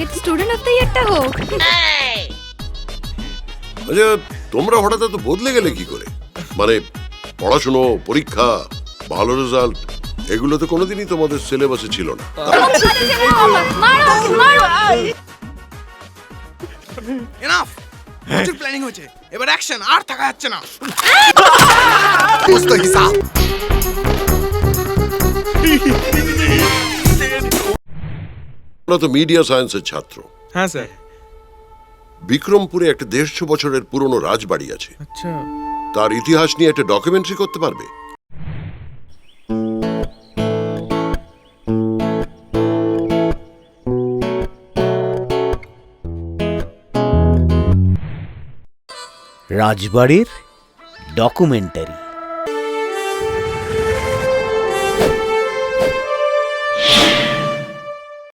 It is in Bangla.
টার্গেট স্টুডেন্ট অফ দ্য ইয়ারটা হোক। আচ্ছা, তোমরা হঠাৎ এত বদলে গেলে কি করে? মানে পড়াশুনো, পরীক্ষা, ভালো রেজাল্ট, এগুলো তো কোনোদিনই তোমাদের সিলেবাসে ছিল না। এনাফ, প্রচুর প্ল্যানিং হয়েছে, এবার অ্যাকশন, আর থাকা যাচ্ছে না। হিসাব তোমরা তো মিডিয়া সায়েন্সের ছাত্র। হ্যাঁ স্যার। বিক্রমপুরে একটা 150 বছরের পুরনো রাজবাড়ি আছে, আচ্ছা, তার ইতিহাস নিয়ে একটা ডকুমেন্টারি করতে পারবে? রাজবাড়ির ডকুমেন্টারি।